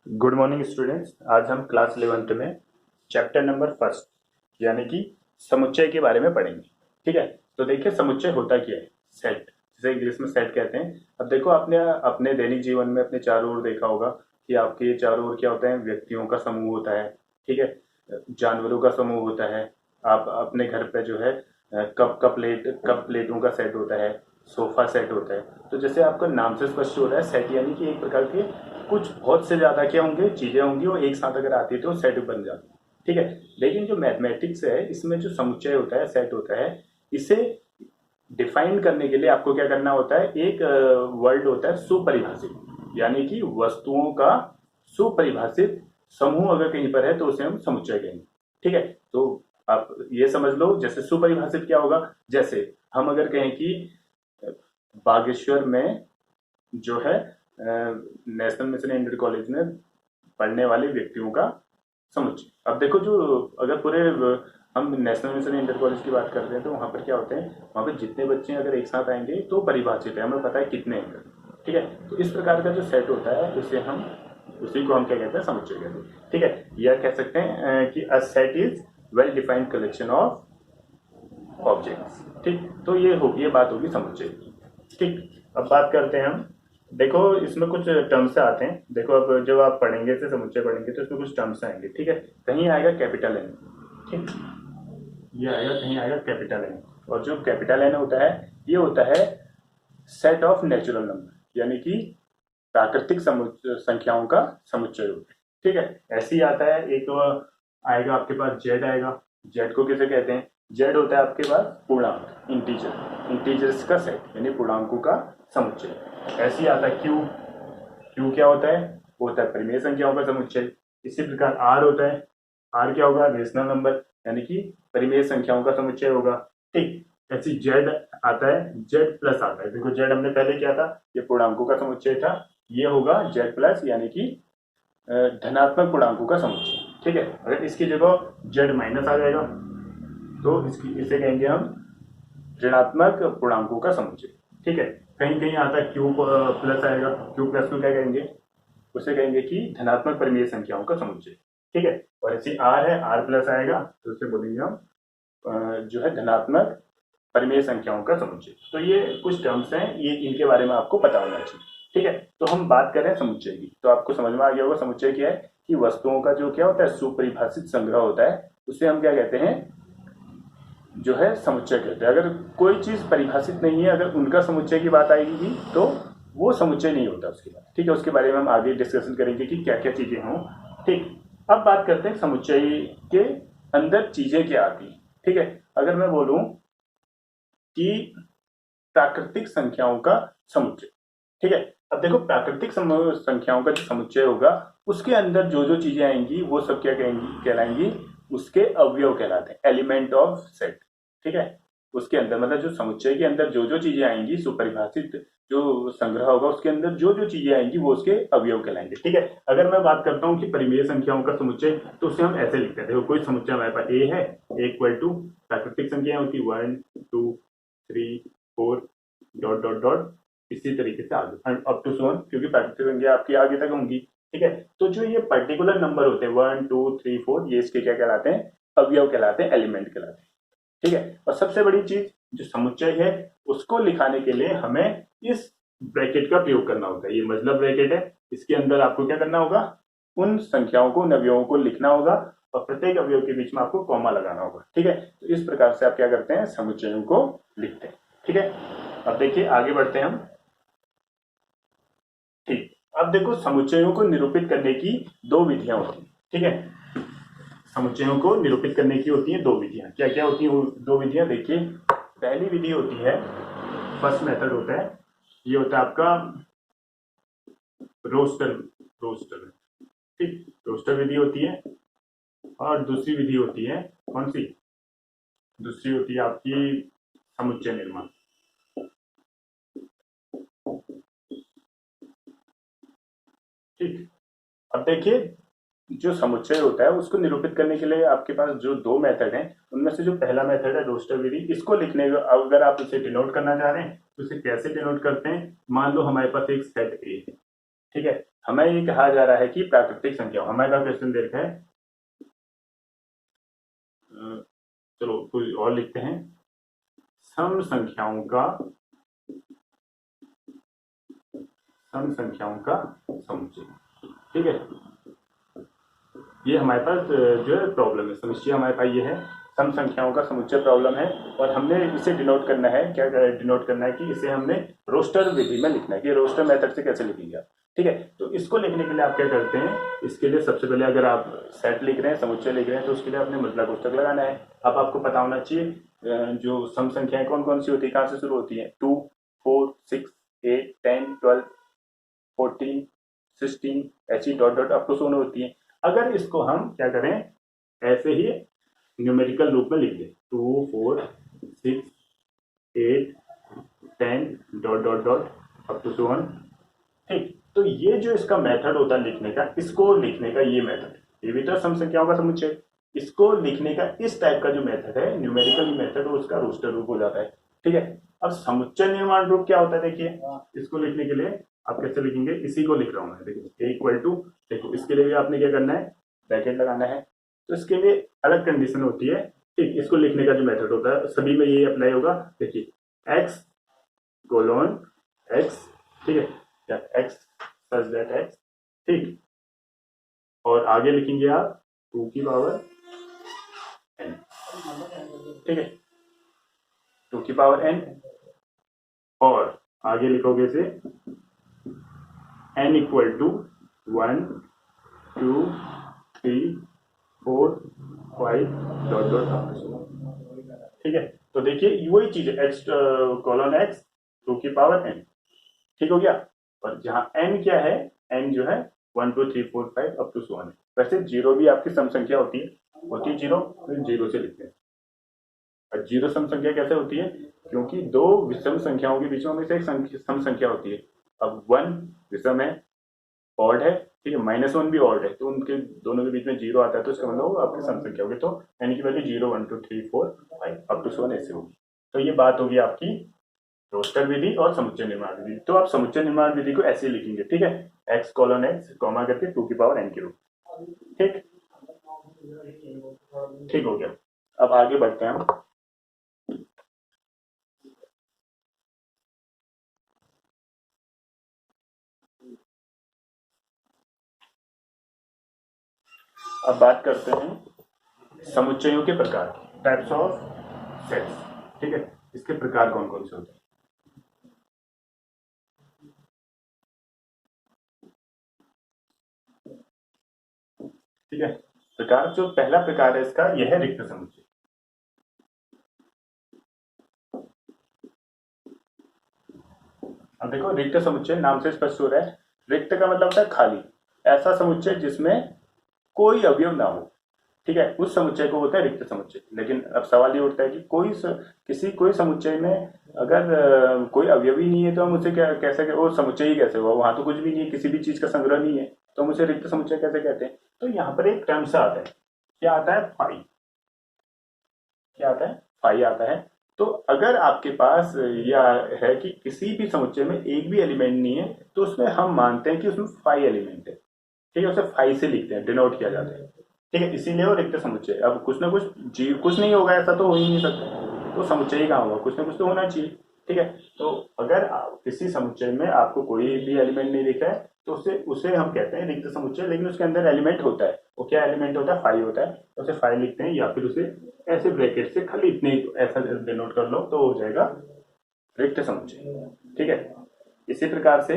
Good morning students. आज हम class 11th में चैप्टर नंबर फर्स्ट यानी कि समुच्चय के बारे में पढ़ेंगे। ठीक है, तो देखिए समुच्चय होता क्या है। सेट, जिसे इंग्लिश में सेट कहते हैं। अब देखो, आपने अपने दैनिक जीवन में अपने चारों ओर देखा होगा कि आपके चारों ओर क्या होता है, व्यक्तियों का समूह होता है। ठीक है, जानवरों का समूह होता है। आप अपने घर पे जो है कप प्लेटों का सेट होता है, सोफा सेट होता है। तो जैसे आपका नाम से स्पष्ट हो रहा है, सेट यानी कि एक प्रकार के कुछ बहुत से ज्यादा क्या होंगे, चीजें होंगी, वो एक साथ अगर आती है तो सेट बन जाती है। ठीक है, लेकिन जो मैथमेटिक्स है इसमें जो समुच्चय होता है, सेट होता है, इसे डिफाइन करने के लिए आपको क्या करना होता है, एक वर्ड होता है सुपरिभाषित, यानी कि वस्तुओं का सुपरिभाषित समूह अगर कहीं पर है तो उसे हम समुच्चय कहेंगे। ठीक है, तो आप ये समझ लो, जैसे सुपरिभाषित क्या होगा, जैसे हम अगर कहें कि बागेश्वर में जो है नेशनल मिशन इंटर कॉलेज में पढ़ने वाले व्यक्तियों का समुच्चय। अब देखो, जो अगर पूरे हम नेशनल मिशन इंटर कॉलेज की बात करते हैं तो वहां पर क्या होते हैं, वहां पर जितने बच्चे अगर एक साथ आएंगे तो परिभाषित है, हमें पता है कितने हैं। ठीक है, तो इस प्रकार का जो सेट होता है उसी को हम क्या कहते हैं, समुच्चय कहते हैं। ठीक है, या कह सकते हैं कि a set is well defined collection of objects. ठीक, तो ये बात होगी समुच्चय की। ठीक, अब बात करते हैं हम। देखो, इसमें कुछ टर्म्स आते हैं। देखो, अब जब आप पढ़ेंगे से समुच्चय पढ़ेंगे तो इसमें कुछ टर्म्स आएंगे। ठीक है, कहीं आएगा कैपिटल एन। ठीक, ये आएगा, कहीं आएगा कैपिटल एन। और जो कैपिटल एन होता है, ये होता है सेट ऑफ नेचुरल नंबर, यानी कि प्राकृतिक संख्याओं का समुच्चय होता है। ठीक है, ऐसे ही आता है एक आएगा आपके पास जेड आएगा। जेड को किसे कहते हैं, जेड होता है आपके पास पूर्णांक, इंटीजर्स का सेट, यानी पूर्णांकों का समुच्चय। ऐसे ही आता है क्यू। क्यू क्या होता है, वो होता है परिमेय संख्याओं का समुच्चय। इसी प्रकार आर होता है। आर क्या होगा, रेशनल नंबर, यानी कि परिमेय संख्याओं का समुच्चय होगा। ठीक, ऐसे जेड आता है, जेड प्लस आता है। देखो, जेड हमने पहले क्या था, ये पूर्णांकों का समुच्चय था। ये होगा जेड प्लस, यानी कि धनात्मक पूर्णांकों का समुच्चय। ठीक है, अगर इसकी जगह जेड माइनस आ जाएगा तो इसे कहेंगे हम ऋणात्मक पूर्णांकों का समुच्चय। ठीक है, कहीं कहीं आता है क्यू प्लस आएगा। क्यू प्लस को क्या कहेंगे, उसे कहेंगे कि धनात्मक परिमेय संख्याओं का समुच्चय। ठीक है, और ऐसी आर है, आर प्लस आएगा तो उसे बोलेंगे हम जो है धनात्मक परिमेय संख्याओं का समुच्चय। तो ये कुछ टर्म्स हैं, ये इनके बारे में आपको पता होना चाहिए। ठीक है, तो हम बात करें समुच्चय की, तो आपको समझ में आ गया होगा समुच्चय क्या है, कि वस्तुओं का जो क्या होता है, सुपरिभाषित संग्रह होता है, उसे हम क्या कहते हैं, जो है समुच्चय कहते हैं। अगर कोई चीज परिभाषित नहीं है, अगर उनका समुच्चय की बात आएगी तो वो समुच्चय नहीं होता उसके बाद। ठीक है, उसके बारे में हम आगे डिस्कशन करेंगे कि क्या क्या चीजें हों। ठीक, अब बात करते हैं समुच्चय के अंदर चीजें क्या आती हैं। ठीक है, अगर मैं बोलूं कि प्राकृतिक संख्याओं का समुच्चय। ठीक है, अब देखो, प्राकृतिक संख्याओं का जो समुच्चय होगा, उसके अंदर जो जो चीजें आएंगी वो सब क्या कहेंगी, कहलाएंगी, उसके अवयव कहलाते हैं, एलिमेंट ऑफ सेट। ठीक है, उसके अंदर मतलब जो समुच्चय के अंदर जो जो चीजें आएंगी, सुपरिभाषित जो संग्रह होगा उसके अंदर जो जो चीजें आएंगी वो उसके अवयव कहलाएंगे। ठीक है, अगर मैं बात करता हूँ कि परिमेय संख्याओं का समुच्चय, तो उसे हम ऐसे लिखते हैं। देखो, कोई समुच्चय हमारे पास ए है, ए इक्वल टू प्राकृतिक संख्या होती 1 2 3 4 डॉट डॉट डॉट, इसी तरीके से आगे अप टू 7, क्योंकि प्राकृतिक संख्या आपकी आगे तक होंगी। ठीक है, तो जो ये पर्टिकुलर नंबर होते हैं 1 2 3 4, ये इसके क्या कहलाते हैं, अवयव कहलाते हैं, एलिमेंट कहलाते हैं। ठीक है, और सबसे बड़ी चीज जो समुच्चय है, उसको लिखाने के लिए हमें इस ब्रैकेट का प्रयोग करना होता है। ये मतलब ब्रैकेट है, इसके अंदर आपको क्या करना होगा, उन संख्याओं को, उन अवयवों को लिखना होगा, और प्रत्येक अवयव के बीच में आपको कॉमा लगाना होगा। ठीक है, तो इस प्रकार से आप क्या करते हैं, समुच्चयों को लिखते हैं। ठीक है, अब देखिए आगे बढ़ते हैं हम। ठीक, अब देखो, समुच्चयों को निरूपित करने की दो विधियां होती हैं। ठीक है, समुच्चयों को निरूपित करने की होती हैं दो विधियां। क्या क्या होती हैं वो दो विधियां, देखिए। पहली विधि होती है, फर्स्ट मेथड होता है, ये होता है आपका रोस्टर रोस्टर ठीक, रोस्टर विधि होती है। और दूसरी विधि होती है, कौन सी, दूसरी होती है आपकी समुच्चय निर्माण। ठीक, अब देखिए, जो समुच्चय होता है उसको निरूपित करने के लिए आपके पास जो दो मेथड हैं, उनमें से जो पहला मेथड है रोस्टर विधि, इसको लिखने का अगर आप उसे डिनोट करना चाह रहे हैं तो इसे कैसे डिनोट करते हैं। मान लो हमारे पास एक सेट ए है। ठीक है, हमें ये कहा जा रहा है कि प्राकृतिक संख्या, हमारे पास क्वेश्चन दे रखा है, चलो कुछ और लिखते हैं, सम संख्याओं का समुच्चय। ठीक है, ये हमारे पास जो है प्रॉब्लम है, समस्या हमारे पास ये है, सम संख्याओं का समुच्चय प्रॉब्लम है, और हमने इसे डिनोट करना है, क्या डिनोट करना है कि इसे हमने रोस्टर विधि में लिखना है, कि रोस्टर मेथड से कैसे लिखेंगे आप। ठीक है, तो इसको लिखने के लिए आप क्या करते हैं, इसके लिए सबसे पहले अगर आप सेट लिख रहे हैं, समुच्चय लिख रहे हैं, तो उसके लिए आपने मुद्रा कोष्ठक लगाना है। अब आपको पता होना चाहिए जो सम संख्याएं कौन कौन सी होती है, कहाँ से शुरू होती है, 2, 4, 6, 8, 10, 12, 14, 16 ऐसी डॉट डॉट अप टू 100 होती है। अगर इसको हम क्या करें, ऐसे ही न्यूमेरिकल रूप में लिख दें, 2, 4, 6, 8, 10 dot dot dot up to 1। ठीक, तो ये जो इसका मेथड होता है लिखने का, इसको लिखने का ये मेथड, ये भी तो सम संख्याओं का समुच्चय, इसको लिखने का इस टाइप का जो मेथड है, न्यूमेरिकल मेथड, उसका रोस्टर रूप हो जाता है। ठीक है, अब समुच्चय निर्माण रूप क्या होता है, देखिए इसको लिखने के लिए आप कैसे लिखेंगे, इसी को लिख रहा हूं मैं, देखिए ए इक्वल टू, देखो इसके लिए भी आपने क्या करना है, ब्रैकेट लगाना है, तो इसके लिए अलग कंडीशन होती है। ठीक, इसको लिखने का जो मेथड होता है सभी में ये अप्लाई होगा, देखिए एक्स कोलोन एक्स, ठीक है, या एक्स सच दैट एक्स, ठीक, और आगे लिखेंगे आप 2 की पावर n, ठीक है, 2 की पावर n, और आगे लिखोगे से n equal to 1, 2, 3, 4, 5 dot dot, ठीक है, तो देखिए वही चीज है, एक्स कॉलन एक्स 2 की पावर n, ठीक हो गया, और जहां n क्या है, n जो है 1, 2, 3, 4, 5 अप टू 1 है। वैसे जीरो भी आपकी सम संख्या होती है जीरो, फिर जीरो से लिखते हैं, और जीरो सम संख्या कैसे होती है, क्योंकि दो विषम संख्याओं के बीच में हमेशा एक सम संख्या होती है। अब 1 विषम है, ऑड है, ठीक है, -1 भी ऑड है, तो उनके दोनों के बीच में जीरो आता है, तो इसका मतलब आपकी सम संख्या होगी, तो n की वैल्यू 0, 1, 2, 3, 4, 5 अप टू 1 ऐसे होगी। तो ये बात होगी आपकी रोस्टर विधि और समुच्चय निर्माण विधि। तो आप समुच्चय निर्माण विधि को ऐसे लिखेंगे, ठीक है, एक्स कॉलन एक्स कॉमा करके 2 की पावर n के रूप, ठीक, ठीक हो गया। अब आगे बढ़ते हैं हम, अब बात करते हैं समुच्चयों के प्रकार, टाइप्स ऑफ सेट्स, ठीक है, इसके प्रकार कौन कौन से होते हैं। ठीक है, प्रकार, जो पहला प्रकार है इसका यह है रिक्त समुच्चय। अब देखो रिक्त समुच्चय नाम से स्पष्ट हो रहा है, रिक्त का मतलब होता है खाली, ऐसा समुच्चय जिसमें कोई अवयव ना हो, ठीक है, उस समुच्चय को होता है रिक्त समुच्चय। लेकिन अब सवाल ये उठता है कि कोई समुच्चय में अगर कोई अवयव ही नहीं है, तो हम उसे क्या कैसे, वो समुच्चय ही कैसे हुआ, वहां तो कुछ भी नहीं है, किसी भी चीज का संग्रह नहीं है, तो हम उसे रिक्त समुच्चय कैसे कहते हैं। तो यहाँ पर एक टर्म सा आता है, क्या आता है, फाई, क्या आता है, फाई आता है। तो अगर आपके पास यह है कि किसी भी समुच्चय में एक भी एलिमेंट नहीं है, तो उसमें हम मानते हैं कि उसमें फाई एलिमेंट है, ठीक है, उसे फाई से लिखते हैं, डिनोट किया जाता है, ठीक है, इसीलिए वो रिक्त समुच्चय। अब कुछ ना कुछ जीव, कुछ नहीं होगा, ऐसा तो हो ही नहीं सकता, तो समुच्चय ही कहाँ होगा, कुछ ना कुछ तो होना चाहिए, ठीक है। तो अगर किसी समुच्चय में आपको कोई भी एलिमेंट नहीं दिख रहा है, तो उसे हम कहते हैं रिक्त समुच्चय, लेकिन उसके अंदर एलिमेंट होता है, वो क्या एलिमेंट होता है, फाई होता है, तो उसे फाई लिखते हैं, या फिर उसे ऐसे ब्रैकेट से खाली इतने ऐसा डिनोट कर लो, तो हो जाएगा रिक्त समुच्चय, ठीक है। इसी प्रकार से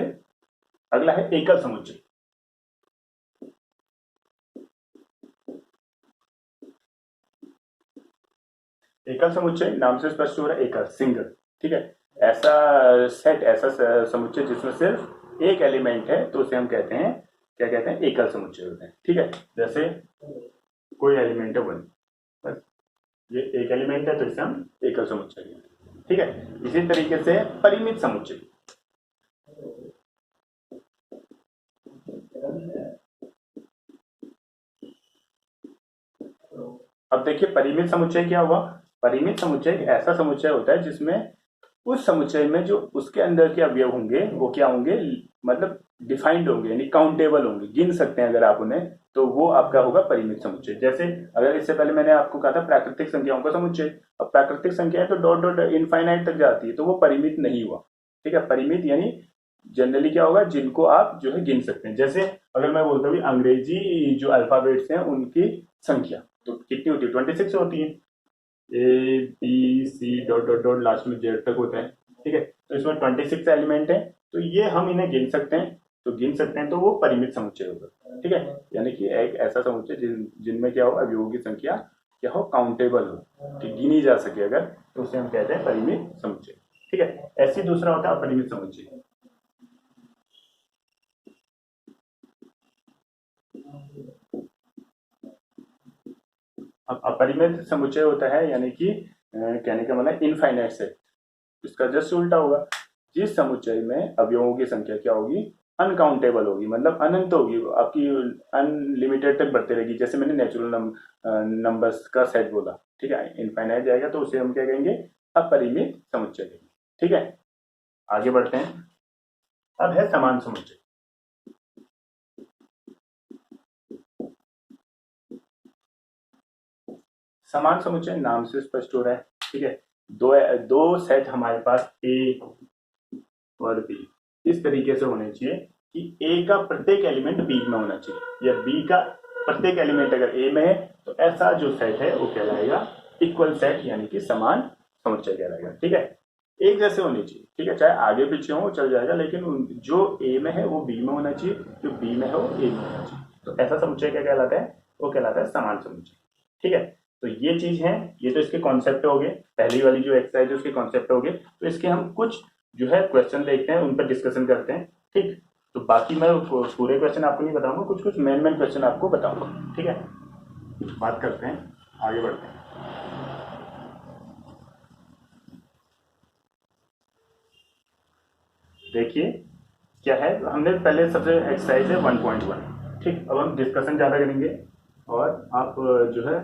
अगला है एकल समुच्चय। एकल समुच्चय नाम से स्पष्ट हो रहा है, एकल, सिंगल, ठीक है, ऐसा सेट, ऐसा समुच्चय जिसमें सिर्फ एक एलिमेंट है, तो उसे हम कहते हैं, क्या कहते हैं, एकल समुच्चय होते हैं, ठीक है। जैसे कोई एलिमेंट है 1, बस ये एक एलिमेंट है, तो इसे हम एकल समुच्चय कहते हैं, ठीक है। इसी तरीके से परिमित समुच्चय, अब देखिए परिमित समुच्चय क्या हुआ, परिमित समुच्चय एक ऐसा समुच्चय होता है जिसमें उस समुच्चय में जो उसके अंदर के अवयव होंगे वो क्या होंगे, मतलब डिफाइंड होंगे, यानी काउंटेबल होंगे, गिन सकते हैं अगर आप उन्हें, तो वो आपका होगा परिमित समुच्चय। जैसे अगर इससे पहले मैंने आपको कहा था प्राकृतिक संख्याओं का समुच्चय, अब प्राकृतिक संख्या है तो डॉट डॉट इनफाइनाइट तक जाती है, तो वो परिमित नहीं हुआ। ठीक है, परिमित यानी जनरली क्या होगा, जिनको आप जो है गिन सकते हैं। जैसे अगर मैं बोलता हूँ अंग्रेजी जो अल्फाबेट्स हैं उनकी संख्या तो कितनी होती है, 26 होती है, A B C dot dot dot last में जेड तक होता है। ठीक है, तो इसमें 26 एलिमेंट है, तो ये हम इन्हें गिन सकते हैं, तो गिन सकते हैं तो वो परिमित समुच्चय होगा। ठीक है, यानी कि एक ऐसा समुच्चय जिनमें क्या हो, अवयवों की संख्या क्या हो, काउंटेबल हो, कि गिनी जा सके अगर, तो उसे हम कहते हैं परिमित समुच्चय। ठीक है, ऐसे दूसरा होता है अपरिमित समुच्चय। अब अपरिमित समुच्चय होता है यानी कि कहने का मतलब इनफाइनाइट सेट, इसका जस्ट उल्टा होगा। जिस समुच्चय में अवयवों की संख्या क्या होगी, अनकाउंटेबल होगी, मतलब अनंत होगी, आपकी अनलिमिटेड तक बढ़ती रहेगी। जैसे मैंने नेचुरल नंबर्स का सेट बोला, ठीक है, इनफाइनाइट जाएगा तो उसे हम क्या कहेंगे, अपरिमित समुच्चय कहेंगे। ठीक है, आगे बढ़ते हैं। अब है समान समुच्चय। समान समुच्चय नाम से स्पष्ट हो रहा है। ठीक है, दो सेट हमारे पास ए और बी इस तरीके से होने चाहिए कि ए का प्रत्येक एलिमेंट बी में होना चाहिए, या बी का प्रत्येक एलिमेंट अगर ए में है, तो ऐसा जो सेट है वो कहलाएगा इक्वल सेट, यानी कि समान समुच्चय कहलाएगा। ठीक है, एक जैसे होने चाहिए। ठीक है, चाहे आगे पीछे हो चल जाएगा, लेकिन जो ए में है वो बी में होना चाहिए, जो बी में है वो ए में होना चाहिए। तो ऐसा समुच्चय क्या कहलाता है, वो कहलाता है समान समुच्चय। ठीक है, तो ये चीज है, ये तो इसके कॉन्सेप्ट हो गए, पहली वाली जो एक्सरसाइज है उसके कॉन्सेप्ट हो गए। तो इसके हम कुछ जो है क्वेश्चन देखते हैं, उन पर डिस्कशन करते हैं। ठीक, तो बाकी मैं पूरे क्वेश्चन आपको नहीं बताऊंगा, कुछ कुछ मेन मेन क्वेश्चन आपको बताऊंगा। ठीक है, बात करते हैं, आगे बढ़ते हैं। देखिए क्या है, हमने पहले सबसे एक्सरसाइज है 1.1। ठीक, अब हम डिस्कशन ज़्यादा करेंगे, और आप जो है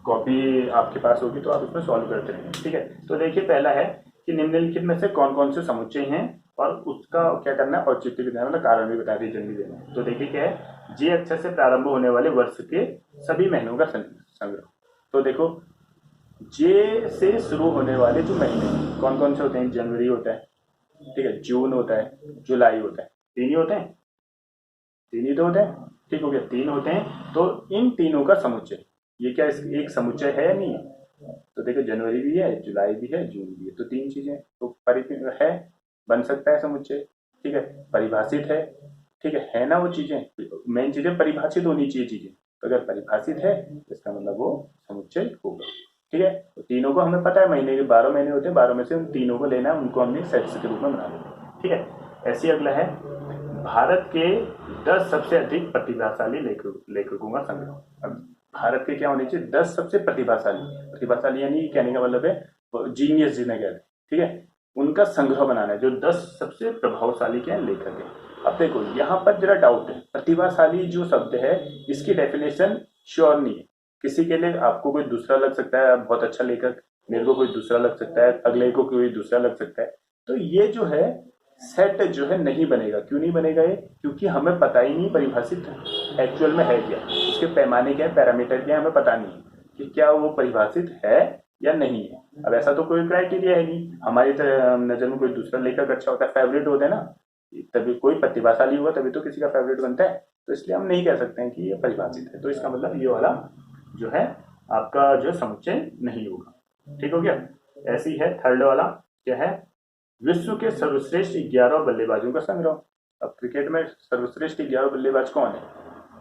कॉपी आपके पास होगी तो आप उसमें सॉल्व करते रहेंगे। ठीक है, तो देखिए पहला है कि निम्नलिखित में से कौन कौन से समुच्चय हैं, और उसका क्या करना है, औचित्य भी देना, मतलब कारण भी बता दीजिए, जल्दी देना। तो देखिए क्या है, जे अक्षर से प्रारंभ होने वाले वर्ष के सभी महीनों का संग्रह। तो देखो, जे से शुरू होने वाले जो महीने कौन कौन से होते हैं, जनवरी होता है, ठीक है, जून होता है, जुलाई होता है, तीन ही होते हैं, तीन ही तो होते हैं। ठीक हो गया, तीन होते हैं, तो इन तीनों का समुच्चय, ये क्या एक समुच्चय है या नहीं है। तो देखो, जनवरी भी है, जुलाई भी है, जून भी है, तो तीन चीजें तो है, बन सकता है समुच्चय। ठीक है, परिभाषित है। ठीक है ना, वो चीजें मेन चीजें परिभाषित होनी चाहिए चीजें, तो अगर परिभाषित है तो इसका मतलब वो समुच्चय होगा। ठीक है, तो तीनों को हमें पता है, महीने के 12 महीने होते हैं, 12 में से उन तीनों को लेना है, उनको हमने सेट्स के रूप में बना लेते। ठीक है, ऐसे अगला है भारत के 10 सबसे अधिक प्रतिभाशाली लेखकों का संग्रह। अब भारत के क्या होने चाहिए, 10 सबसे प्रतिभाशाली यानी कहने का मतलब है जीनियस जिन्हें कहते हैं। ठीक है, उनका संग्रह बनाना है, जो 10 सबसे प्रभावशाली क्या लेखक है। अब देखो यहाँ पर जरा डाउट है, प्रतिभाशाली जो शब्द है इसकी डेफिनेशन श्योर नहीं है। किसी के लिए आपको कोई दूसरा लग सकता है, बहुत अच्छा लेखक, मेरे को कोई दूसरा लग सकता है, अगले को कोई दूसरा लग सकता है। तो ये जो है सेट जो है नहीं बनेगा। क्यों नहीं बनेगा ये, क्योंकि हमें पता ही नहीं परिभाषित एक्चुअल में है क्या, उसके पैमाने क्या है, पैरामीटर क्या है, हमें पता नहीं कि क्या वो परिभाषित है या नहीं है। अब ऐसा तो कोई क्राइटेरिया है नहीं, हमारी नजर में कोई दूसरा लेखक अच्छा होता है, फेवरेट होता है ना, तभी कोई प्रतिभाशाली हुआ तभी तो किसी का फेवरेट बनता है। तो इसलिए हम नहीं कह सकते हैं कि ये परिभाषित है, तो इसका मतलब ये वाला जो है आपका जो समुच्चय नहीं होगा। ठीक हो गया, ऐसी है थर्ड वाला, क्या है, विश्व के सर्वश्रेष्ठ 11 बल्लेबाजों का संग्रह। अब क्रिकेट में सर्वश्रेष्ठ 11 बल्लेबाज कौन है,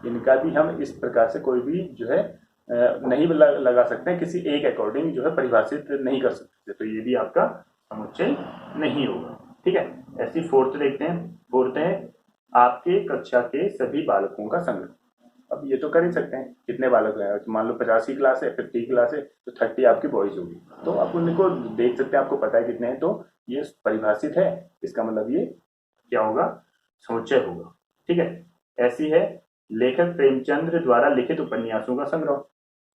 इनका भी हम इस प्रकार से कोई भी जो है नहीं लगा सकते हैं, किसी एक अकॉर्डिंग जो है परिभाषित नहीं कर सकते, तो ये भी आपका समुच्चय नहीं होगा। ठीक है, ऐसी फोर्थ देखते हैं। फोर्थ है आपके कक्षा के सभी बालकों का संग्रह। अब ये तो कर ही सकते हैं, कितने बालक हैं, तो मान लो 50 की क्लास है, 50 की क्लास है, तो 30 आपकी बॉयज होगी, तो आप उनको देख सकते हैं, आपको पता है कितने हैं, तो ये परिभाषित है, इसका मतलब ये क्या होगा, समुच्चय होगा। ठीक है, ऐसी है लेखक प्रेमचंद्र द्वारा लिखित उपन्यासों का संग्रह।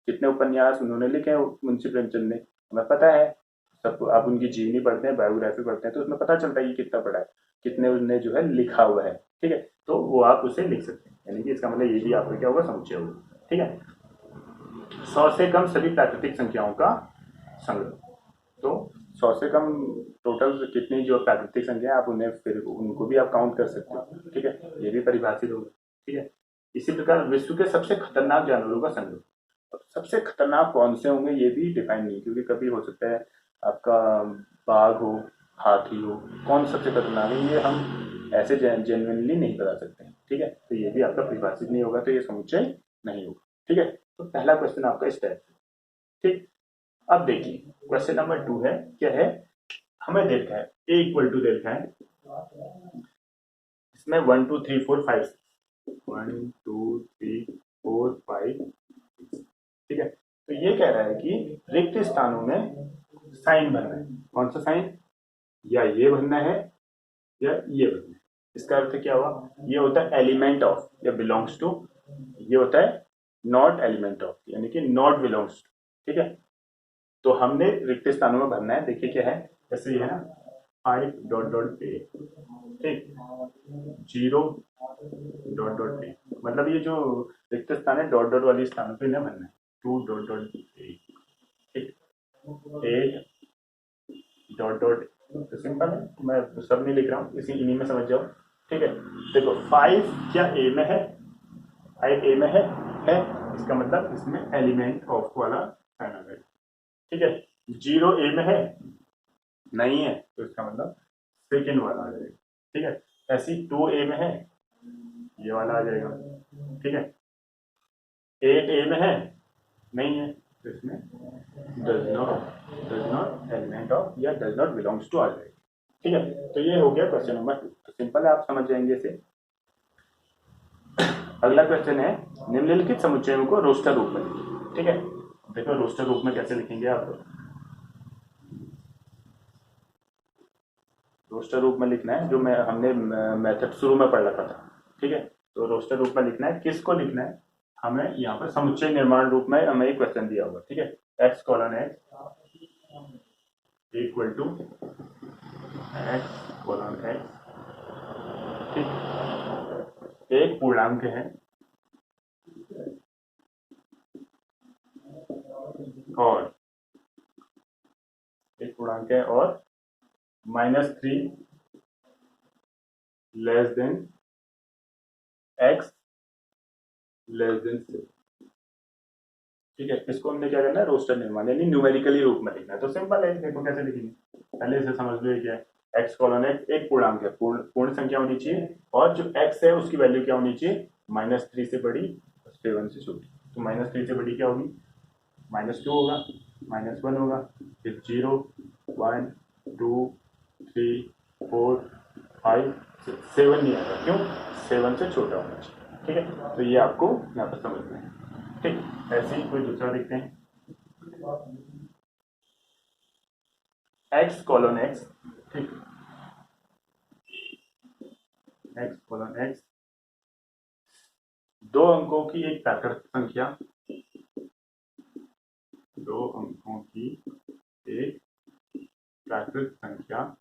कितने उपन्यास उन्होंने लिखे हैं मुंशी प्रेमचंद ने, हमें पता है, सब आप उनकी जीवनी पढ़ते हैं, बायोग्राफी पढ़ते हैं, तो उसमें पता चलता है कि कितना पढ़ा है, कितने उनने जो है लिखा हुआ है। ठीक है, तो वो आप उसे लिख सकते हैं, यानी कि इसका मतलब ये भी आपका क्या होगा, समुच्चय होगा। ठीक है, 100 से कम सभी प्राकृतिक संख्याओं का संग्रह। तो 100 से कम टोटल कितनी जो प्राकृतिक संख्या है, आप उन्हें फिर उनको भी आप काउंट कर सकते हो। ठीक है, ये भी परिभाषित होगा। ठीक है, इसी प्रकार विश्व के सबसे खतरनाक जानवरों का संग्रह। अब सबसे खतरनाक कौन से होंगे ये भी डिफाइन नहीं, क्योंकि कभी हो सकता है आपका बाघ हो, हाथी हो, कौन सबसे खतरनाक है ये हम ऐसे जेन्युइनली नहीं बता सकते। ठीक है, तो ये भी आपका परिभाषित नहीं होगा, तो ये समुच्चय नहीं होगा। ठीक है, तो पहला क्वेश्चन आपका इस टाइप से। ठीक, अब देखिए क्वेश्चन नंबर 2 है, क्या है, हमें देखा है ए इक्वल टू देखा है, इसमें 1 2 3 4 5 1 2 3 4 5 6। ठीक है, तो ये कह रहा है कि रिक्त स्थानों में साइन भरना है। कौन सा साइन, या ये भरना है या ये भरना है। इसका अर्थ क्या हुआ, ये होता है एलिमेंट ऑफ या बिलोंग्स टू, ये होता है नॉट एलिमेंट ऑफ, यानी कि नॉट बिलोंग्स टू। ठीक है, तो हमने रिक्त स्थानों में भरना है। देखिए क्या है, जैसे ये है ना 5 डॉट डॉट ए, ठीक, 0 डॉट डॉट ए, मतलब ये जो रिक्त स्थान है डॉट डॉट वाली स्थानों पे इन्हें भरना है। 2 डॉट डॉट ए, ठीक, 8 डॉट डॉट, तो सिंपल है, मैं सब नहीं लिख रहा हूँ, इसी इन्हीं में समझ जाओ। ठीक है, देखो 5 क्या ए में है, 5 ए में है, इसका मतलब इसमें एलिमेंट ऑफ वाला साइन आ गया। ठीक है, 0 ए में है, नहीं है, तो इसका मतलब सेकेंड वाला आ जाएगा। ठीक है, ऐसे ही 2 ए में है, ये वाला आ जाएगा। ठीक है, 8 ए में है, नहीं है, तो इसमें डज नॉट एलिमेंट ऑफ या डज नॉट बिलोंग्स टू आ जाएगा। ठीक है, तो ये हो गया क्वेश्चन नंबर 2, तो सिंपल है, आप समझ जाएंगे इसे। अगला क्वेश्चन है, निम्नलिखित समुच्चयों को रोस्टर रूप में लिखिए। ठीक है, देखो रोस्टर रूप में कैसे लिखेंगे आप, रोस्टर रूप में लिखना है, जो मैं हमने मेथड शुरू में पढ़ रखा था। ठीक है, तो रोस्टर रूप में लिखना है, किसको लिखना है, हमें यहाँ पर समुच्चय निर्माण रूप में हमें एक क्वेश्चन दिया होगा। ठीक है, x colon x equal to x colon x, ठीक, एक पूर्णांक है और एक पूर्णांक है और -3 less than x less than 6। ठीक है, इसको हमने क्या करना है, रोस्टर निर्माण यानी न्यूमेरिकली रूप में लिखना है। तो सिंपल है, देखो कैसे लिखेंगे, पहले इसे समझ लो। ये क्या है, एक्स कॉलन एक्स एक पूर्णांक है, पूर्ण संख्या होनी चाहिए, और जो एक्स है उसकी वैल्यू क्या होनी चाहिए, -3 से बड़ी, 7 से छोटी। तो -3 से बड़ी क्या होगी, -2 होगा, -1 होगा, फिर 0 1 2 3 4 5 7 नहीं आएगा, क्यों, 7 से छोटा होना चाहिए। ठीक है, तो ये आपको यहाँ पर समझना है। ठीक, ऐसे ही कोई दूसरा देखते हैं, एक्स कॉलन एक्स, ठीक, एक्स कॉलन एक्स दो अंकों की एक प्राकृतिक संख्या, दो अंकों की एक प्राकृतिक संख्या,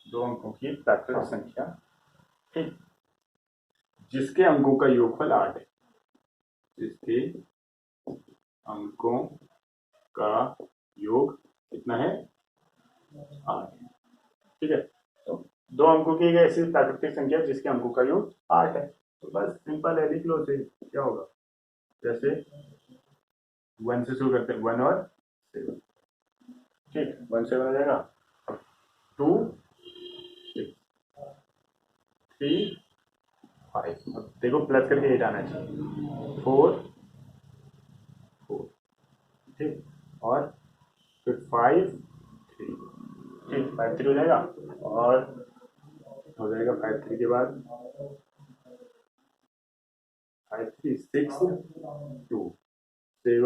दो अंकों की एक प्राकृतिक संख्या, ठीक, जिसके अंकों का योगफल 8 है, जिसके अंकों का योग कितना है, 8। ठीक है, तो दो अंकों की एक ऐसी प्राकृतिक संख्या जिसके अंकों का योग 8 है, तो बस सिंपल है, लिख लो। से क्या होगा, जैसे 1 से शुरू करते हैं, 1 और 7, ठीक, 1 7 हो जाएगा, 2 6 3 5, अब देखो प्लस करके 8 आना चाहिए, 4 4, ठीक, और फिर 5 3, ठीक, 5 3 हो जाएगा, और हो जाएगा 5 3 के बाद 5 3 6 2 7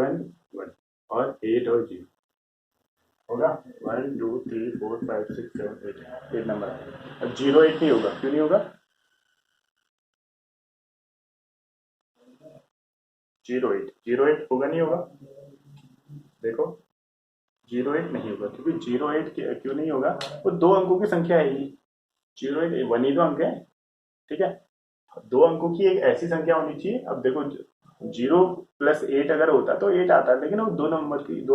1, और 8 और 0 होगा, 1 2 3 4 5 6 7 8, 8 नंबर। अब 0 8 नहीं होगा, क्यों नहीं होगा, 0 8 होगा, नहीं होगा, देखो 08 नहीं होगा, क्योंकि 08 क्यों नहीं होगा, वो 2 अंकों की संख्या है ही, 08 1 ही तो अंक है, ठीक है। 2 अंकों की एक ऐसी संख्या होनी चाहिए। अब देखो 0+8 अगर होता तो 8 आता, लेकिन वो 2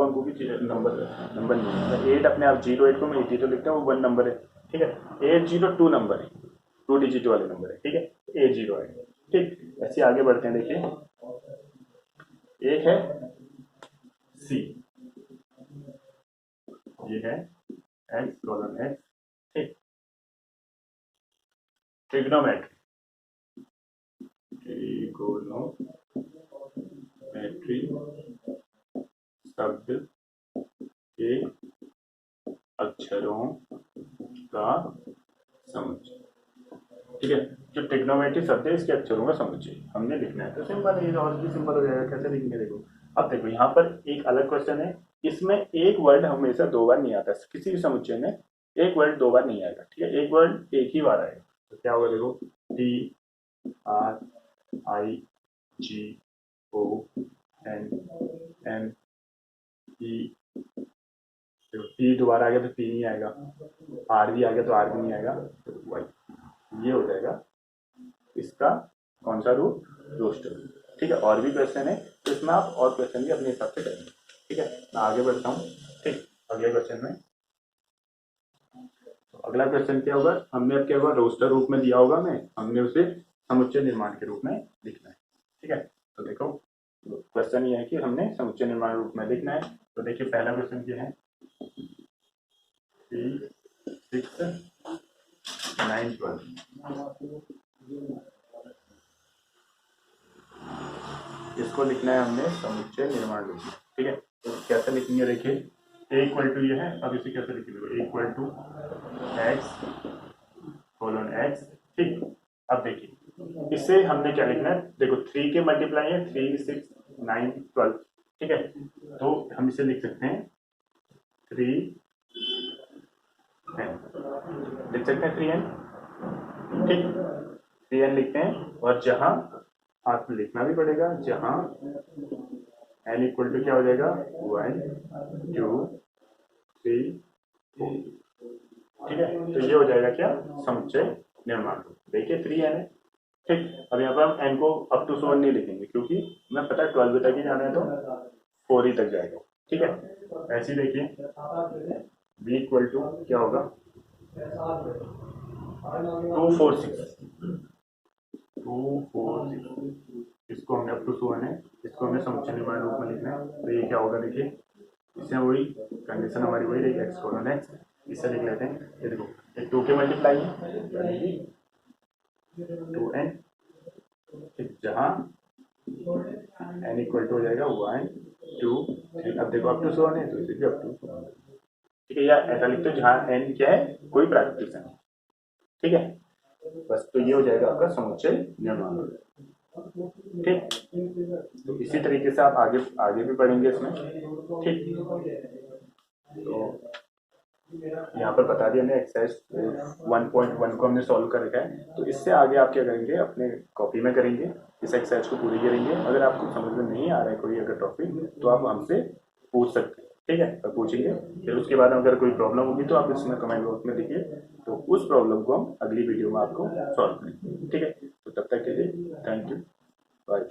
अंकों की नंबर नंबर नहीं है। 8 अपने आप 08 को मैं 80 तो लिखता हूँ, वो 1 नंबर है, ठीक है। 802 नंबर है, 2 डिजिट वाले नंबर है, ठीक है। 80 है, ठीक। ऐसे आगे बढ़ते हैं, देखिए एक है सी, ये है x कॉलन x, ठीक। ट्रिग्नोमेट्री, ट्रिगोनोमेट्री शब्द के अक्षरों का समुच्चय, ठीक है। जो ट्रिग्नोमेट्री शब्द है इसके अक्षरों का समुच्चय हमने लिखना है, तो सिंपल है, और भी सिंपल हो जाएगा। कैसे लिखेंगे देखो, अब देखो यहाँ पर एक अलग क्वेश्चन है, इसमें एक वर्ड हमेशा 2 बार नहीं आता, किसी भी समुच्चय में एक वर्ड 2 बार नहीं आएगा, ठीक है। एक वर्ड एक ही बार आएगा, तो क्या होगा देखो, TRIGONME, पी दोबारा आ गया तो पी नहीं आएगा, आर भी आ गया तो आर भी नहीं आएगा, तो वाई ये हो जाएगा इसका कौन सा रूप, रोस्टर, ठीक है। और भी क्वेश्चन है, तो इसमें आप और क्वेश्चन भी अपने हिसाब से करेंगे, ठीक है। मैं आगे बढ़ता हूँ, ठीक। अगले क्वेश्चन में, तो अगला क्वेश्चन क्या होगा, हमने अब क्या होगा, रोस्टर रूप में दिया होगा, हमने उसे समुच्चय निर्माण के रूप में लिखना है, ठीक है। तो देखो क्वेश्चन ये है कि हमने समुच्चय निर्माण रूप में लिखना है। तो देखिए पहला क्वेश्चन क्या है, 3, 6, 9, 12, इसको लिखना है हमने समुच्चय निर्माण रूप में, ठीक है। तो कैसे लिखेंगे, देखिए ए इक्वल टू ये है, अब इसे कैसे लिखेंगे, a equal to x colon x, ठीक। अब देखिए इससे हमने क्या लिखना है, देखो 3 के मल्टीप्लाई है, 3, 6, 9, 12, ठीक है। तो हम इसे लिख सकते हैं 3n, लिख सकते हैं 3n, ठीक। 3n लिखते हैं, और जहां आपको लिखना भी पड़ेगा, जहां n इक्वल टू क्या हो जाएगा, 1, 2, 3, 4, ठीक है। तो ये हो जाएगा क्या, समुच्चय निर्माण। देखिए 3n है, ठीक। अब यहाँ पर हम n को अप टू 7 नहीं लिखेंगे, क्योंकि हमें पता है 12 तक ही जाना है, तो 4 ही तक जाएगा, ठीक है। ऐसे ही देखिए b इक्वल टू क्या होगा, 2, 4, 6, 2, 4, 6, इसको हमने अप टू 7 है, इसको हमें समुच्चय निर्माण रूप में लिखना है। तो ये क्या होगा, देखिए इससे वही कंडीशन हमारी वही रहेगी, एक्स कोलन एक्स, इससे लिख लेते हैं। ये देखो एक 2 के मल्टीप्लाई है, 2n, जहां n इक्वल टू हो जाएगा 1, 2, 3, अब देखो अप टू 7 है, तो इसे भी अप टू 7, ठीक है। या ऐसा लिखते हो जहां n क्या है, कोई प्राकृतिक संख्या, ठीक है। बस, तो ये हो जाएगा आपका समुच्चय निर्माण, ठीक। तो इसी तरीके से आप आगे आगे भी बढ़ेंगे इसमें, ठीक। तो यहाँ पर बता दिया हमने, एक्सरसाइज 1.1 को हमने सॉल्व कर रखा है। तो इससे आगे आप क्या करेंगे, अपने कॉपी में करेंगे, इस एक्सरसाइज को पूरी करेंगे। अगर आपको समझ में नहीं आ रहा है कोई अगर टॉपिक, तो आप हमसे पूछ सकते हैं, ठीक है, तो पूछेंगे। फिर उसके बाद अगर कोई प्रॉब्लम होगी तो आप इसमें कमेंट बॉक्स में लिखिए, तो उस प्रॉब्लम को हम अगली वीडियो में आपको सॉल्व करेंगे, ठीक है। तो तब तक के लिए थैंक यू, बाय।